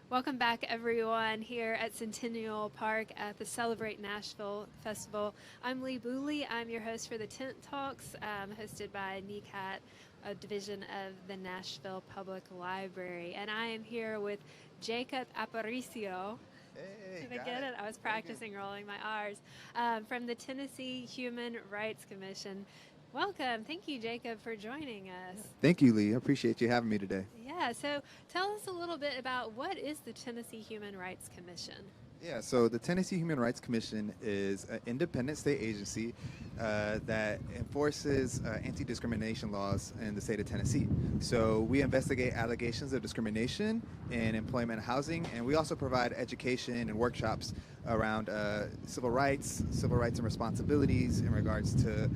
Welcome back, everyone, here at Centennial Park at the Celebrate Nashville Festival. I'm Lee Booley. I'm your host for the Tent Talks, hosted by NECAT, a division of the Nashville Public Library. And I am here with Jacob Aparicio. Hey, Did I got get it. it? I was Very good. practicing rolling my R's. From the Tennessee Human Rights Commission. Welcome. Thank you, Jacob, for joining us. Yeah. Thank you, Lee. I appreciate you having me today. Yeah, so tell us a little bit about what is the Tennessee Human Rights Commission? Yeah, so the Tennessee Human Rights Commission is an independent state agency that enforces anti-discrimination laws in the state of Tennessee. So we investigate allegations of discrimination in employment and housing, and we also provide education and workshops around civil rights and responsibilities in regards to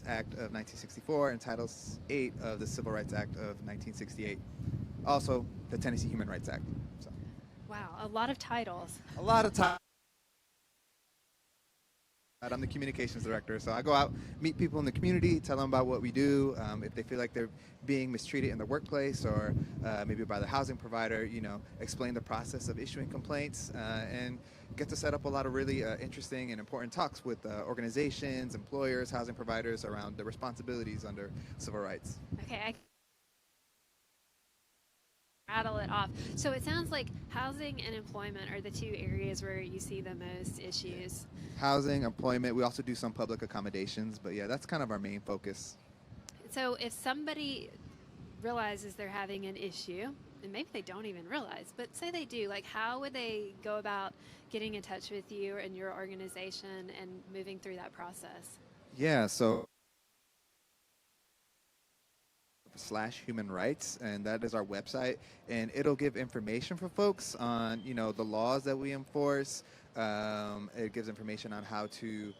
Act of 1964 and Title 8 of the Civil Rights Act of 1968. Also, the Tennessee Human Rights Act. So, Wow, a lot of titles. a lot of time. I'm the communications director, so I go out, meet people in the community, tell them about what we do. If they feel like they're being mistreated in the workplace or maybe by the housing provider, explain the process of issuing complaints and get to set up a lot of really interesting and important talks with organizations, employers, housing providers around the responsibilities under civil rights. Okay, I rattle it off. So it sounds like housing and employment are the two areas where you see the most Yeah. issues. Housing, employment, we also do some public accommodations, but yeah, that's kind of our main focus. So if somebody realizes they're having an issue, and maybe they don't even realize, but say they do, like how would they go about getting in touch with you and your organization and moving through that process? Yeah, so slash human rights, and that is our website, and it'll give information for folks on the laws that we enforce. It gives information on how to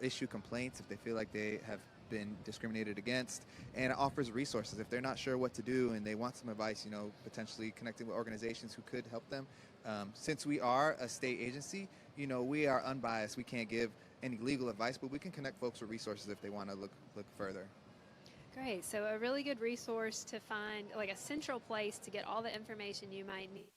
issue complaints if they feel like they have been discriminated against, and it offers resources if they're not sure what to do and they want some advice, potentially connecting with organizations who could help them. Since we are a state agency, we are unbiased. We can't give any legal advice, but we can connect folks with resources if they want to look further. Great. So a really good resource to find, like a central place to get all the information you might need.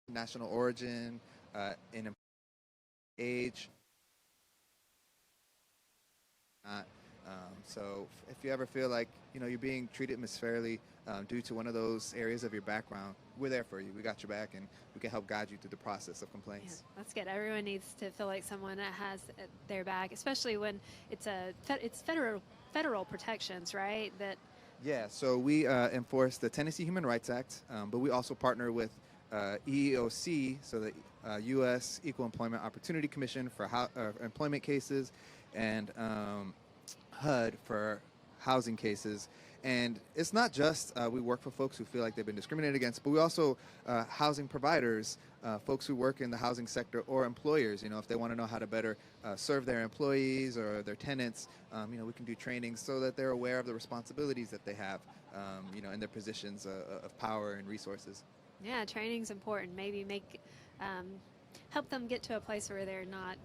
National origin, in age. Not. So if you ever feel like you're being treated misfairly due to one of those areas of your background, we're there for you. We got your back, and we can help guide you through the process of Yeah, complaints. that's good. Everyone needs to feel like someone that has their back, especially when it's federal protections, right? That Yeah. So we enforce the Tennessee Human Rights Act, but we also partner with EEOC, so the U.S. Equal Employment Opportunity Commission for employment cases, and HUD for housing cases. And it's not just we work for folks who feel like they've been discriminated against, but we also housing providers, folks who work in the housing sector, or employers. If they want to know how to better serve their employees or their tenants, we can do trainings so that they're aware of the responsibilities that they have, in their positions of power and resources. yeah, training's important. Maybe um, help them get to a place where they're not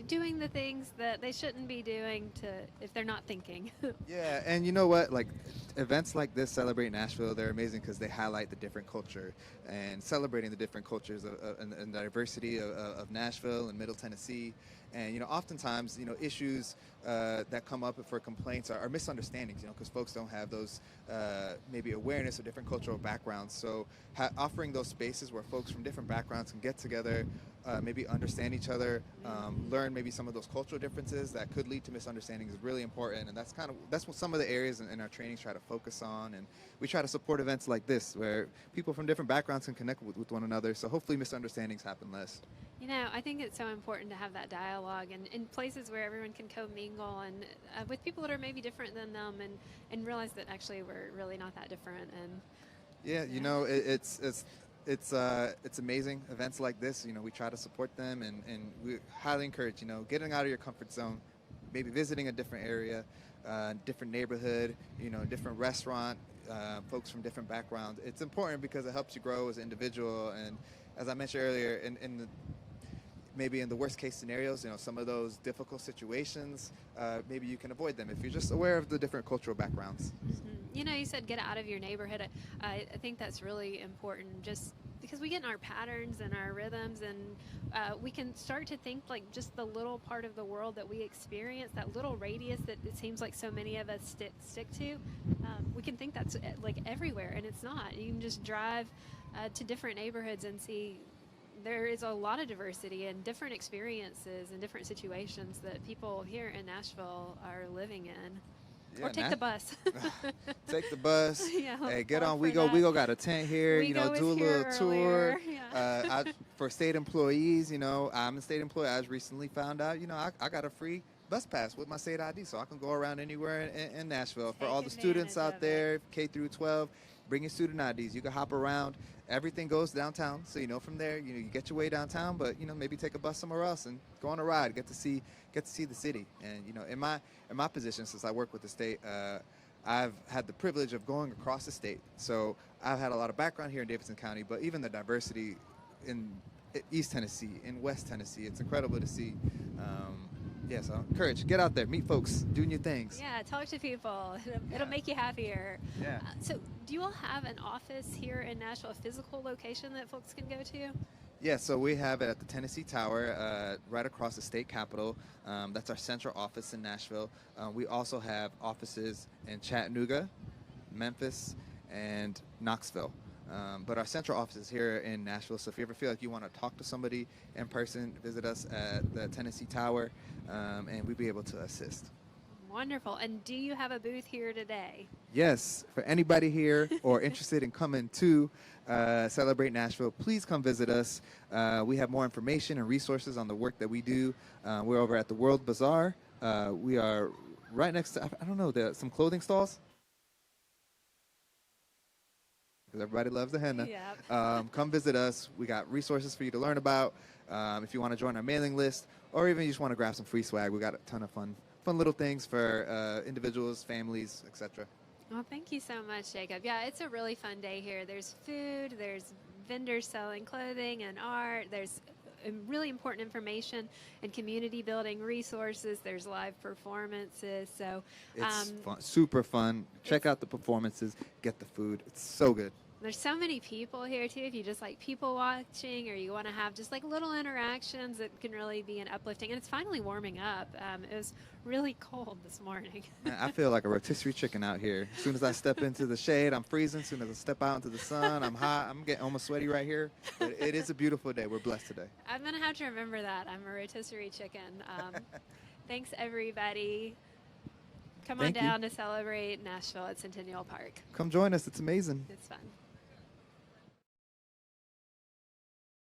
doing the things that they shouldn't be doing to if they're not thinking. Yeah, and you know what? Like events like this, Celebrate Nashville, they're amazing because they highlight the different culture and celebrating the different cultures and the diversity of Nashville and Middle Tennessee. And oftentimes, issues that come up for complaints are misunderstandings. Because folks don't have those maybe awareness of different cultural backgrounds. So offering those spaces where folks from different backgrounds can get together, maybe understand each other, learn maybe some of those cultural differences that could lead to misunderstandings is really important, and that's what some of the areas in our trainings try to focus on, and we try to support events like this where people from different backgrounds can connect with one another, so hopefully misunderstandings happen less. I think it's so important to have that dialogue and in places where everyone can commingle and with people that are maybe different than them and realize that actually we're really not that different. And Yeah, yeah. it's amazing events like this. We try to support them, and we highly encourage getting out of your comfort zone. maybe visiting a different area, different neighborhood, different restaurant, folks from different backgrounds. It's important because it helps you grow as an individual. And as I mentioned earlier, maybe in the worst case scenarios, some of those difficult situations, maybe you can avoid them if you're just aware of the different cultural backgrounds. Mm-hmm. You said get out of your neighborhood. I think that's really important, just because we get in our patterns and our rhythms, and we can start to think like just the little part of the world that we experience, that little radius that it seems like so many of us stick to. We can think that's like everywhere, and it's not. You can just drive to different neighborhoods and see there is a lot of diversity and different experiences and different situations that people here in Nashville are living in. Yeah, or take the bus. Take the bus. Yeah, hey, get on. We go got a tent here. We do a little tour. Earlier. Yeah. For state employees, I'm a state employee. I just recently found out, I got a free bus pass with my state ID, so I can go around anywhere in Nashville. For all the students out there, K through 12, bring your student IDs. You can hop around. Everything goes downtown, so from there, you get your way downtown, but maybe take a bus somewhere else and go on a ride. Get to see the city. And in my position, since I work with the state, I've had the privilege of going across the state. So I've had a lot of background here in Davidson County, but even the diversity in East Tennessee, in West Tennessee, it's incredible to see. So encourage, get out there, meet folks, do new things. Yeah, talk to people. It'll make you happier. Yeah. So do you all have an office here in Nashville, a physical location that folks can go to? Yeah, so we have it at the Tennessee Tower, right across the state capitol. That's our central office in Nashville. We also have offices in Chattanooga, Memphis, and Knoxville. But our central office is here in Nashville, so if you ever feel like you want to talk to somebody in person, visit us at the Tennessee Tower, and we'd be able to assist. Wonderful. And do you have a booth here today? Yes. For anybody here or interested in coming to Celebrate Nashville, please come visit us. We have more information and resources on the work that we do. We're over at the World Bazaar. We are right next to, I don't know, some clothing stalls. Because everybody loves the henna. Yep. Come visit us. We got resources for you to learn about. If you want to join our mailing list, or even you just want to grab some free swag, we got a ton of fun little things for individuals, families, etc. Well, thank you so much, Jacob. Yeah, it's a really fun day here. There's food, there's vendors selling clothing and art, there's really important information and community building resources, there's live performances. So it's fun, super fun. Check out the performances, get the food. It's so good. There's so many people here too. If you just like people watching, or you want to have just like little interactions, it can really be an uplifting. And it's finally warming up. It was really cold this morning. I feel like a rotisserie chicken out here. As soon as I step into the shade, I'm freezing. As soon as I step out into the sun, I'm hot. I'm getting almost sweaty right here. But it is a beautiful day. We're blessed today. I'm gonna have to remember that. I'm a rotisserie chicken. Thanks everybody. Come on down to Celebrate Nashville at Centennial Park. Come join us. It's amazing. It's fun.